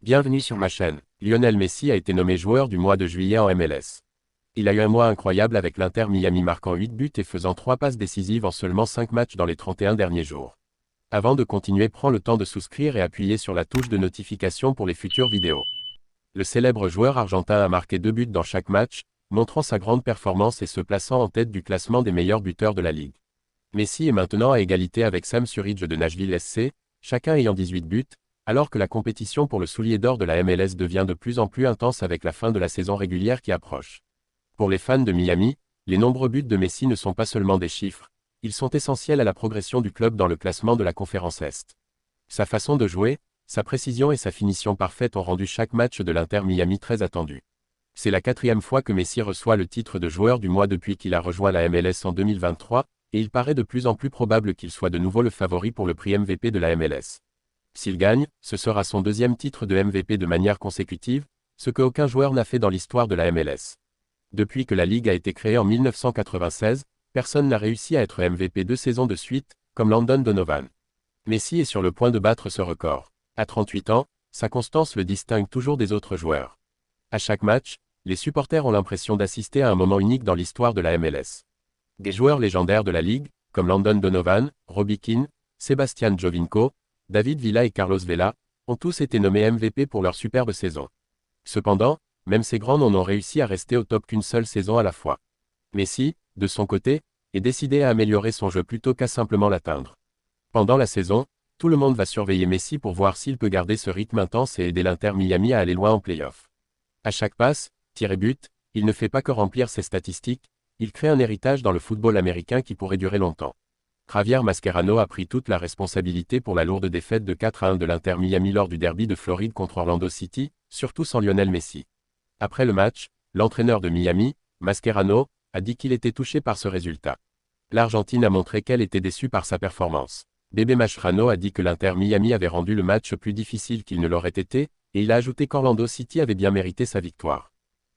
Bienvenue sur ma chaîne. Lionel Messi a été nommé joueur du mois de juillet en MLS. Il a eu un mois incroyable avec l'Inter Miami marquant 8 buts et faisant 3 passes décisives en seulement 5 matchs dans les 31 derniers jours. Avant de continuer, prends le temps de souscrire et appuyer sur la touche de notification pour les futures vidéos. Le célèbre joueur argentin a marqué 2 buts dans chaque match, montrant sa grande performance et se plaçant en tête du classement des meilleurs buteurs de la ligue. Messi est maintenant à égalité avec Sam Surridge de Nashville SC, chacun ayant 18 buts, alors que la compétition pour le soulier d'or de la MLS devient de plus en plus intense avec la fin de la saison régulière qui approche. Pour les fans de Miami, les nombreux buts de Messi ne sont pas seulement des chiffres, ils sont essentiels à la progression du club dans le classement de la conférence Est. Sa façon de jouer, sa précision et sa finition parfaite ont rendu chaque match de l'Inter Miami très attendu. C'est la 4e fois que Messi reçoit le titre de joueur du mois depuis qu'il a rejoint la MLS en 2023, et il paraît de plus en plus probable qu'il soit de nouveau le favori pour le prix MVP de la MLS. S'il gagne, ce sera son 2e titre de MVP de manière consécutive, ce qu'aucun joueur n'a fait dans l'histoire de la MLS. Depuis que la Ligue a été créée en 1996, personne n'a réussi à être MVP 2 saisons de suite, comme Landon Donovan. Messi est sur le point de battre ce record. À 38 ans, sa constance le distingue toujours des autres joueurs. À chaque match, les supporters ont l'impression d'assister à un moment unique dans l'histoire de la MLS. Des joueurs légendaires de la Ligue, comme Landon Donovan, Robbie Keane, Sebastian Giovinco, David Villa et Carlos Vela, ont tous été nommés MVP pour leur superbe saison. Cependant, même ces grands noms n'ont réussi à rester au top qu'une seule saison à la fois. Messi, de son côté, est décidé à améliorer son jeu plutôt qu'à simplement l'atteindre. Pendant la saison, tout le monde va surveiller Messi pour voir s'il peut garder ce rythme intense et aider l'Inter Miami à aller loin en play-off. À chaque passe, tir et but, il ne fait pas que remplir ses statistiques, il crée un héritage dans le football américain qui pourrait durer longtemps. Javier Mascherano a pris toute la responsabilité pour la lourde défaite de 4-1 de l'Inter Miami lors du derby de Floride contre Orlando City, surtout sans Lionel Messi. Après le match, l'entraîneur de Miami, Mascherano, a dit qu'il était touché par ce résultat. L'Argentine a montré qu'elle était déçue par sa performance. Bébé Mascherano a dit que l'Inter Miami avait rendu le match plus difficile qu'il ne l'aurait été, et il a ajouté qu'Orlando City avait bien mérité sa victoire.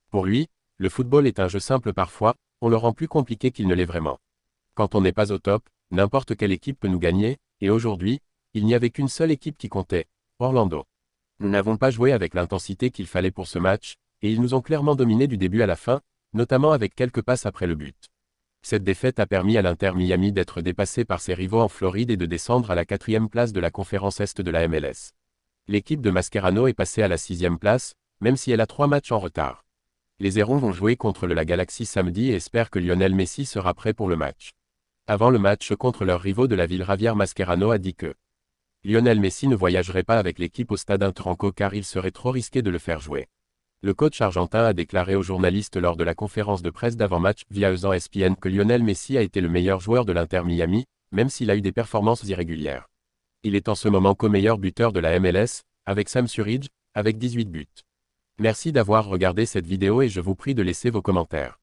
Pour lui, le football est un jeu simple parfois, on le rend plus compliqué qu'il ne l'est vraiment. Quand on n'est pas au top, n'importe quelle équipe peut nous gagner, et aujourd'hui, il n'y avait qu'une seule équipe qui comptait, Orlando. Nous n'avons pas joué avec l'intensité qu'il fallait pour ce match, et ils nous ont clairement dominés du début à la fin, notamment avec quelques passes après le but. Cette défaite a permis à l'Inter Miami d'être dépassé par ses rivaux en Floride et de descendre à la 4e place de la conférence Est de la MLS. L'équipe de Mascherano est passée à la 6e place, même si elle a 3 matchs en retard. Les Hérons vont jouer contre la Galaxy samedi et espèrent que Lionel Messi sera prêt pour le match. Avant le match contre leurs rivaux de la ville, Javier Mascherano a dit que Lionel Messi ne voyagerait pas avec l'équipe au stade Intranco car il serait trop risqué de le faire jouer. Le coach argentin a déclaré aux journalistes lors de la conférence de presse d'avant-match via ESPN que Lionel Messi a été le meilleur joueur de l'Inter Miami, même s'il a eu des performances irrégulières. Il est en ce moment co-meilleur buteur de la MLS, avec Sam Surridge, avec 18 buts. Merci d'avoir regardé cette vidéo et je vous prie de laisser vos commentaires.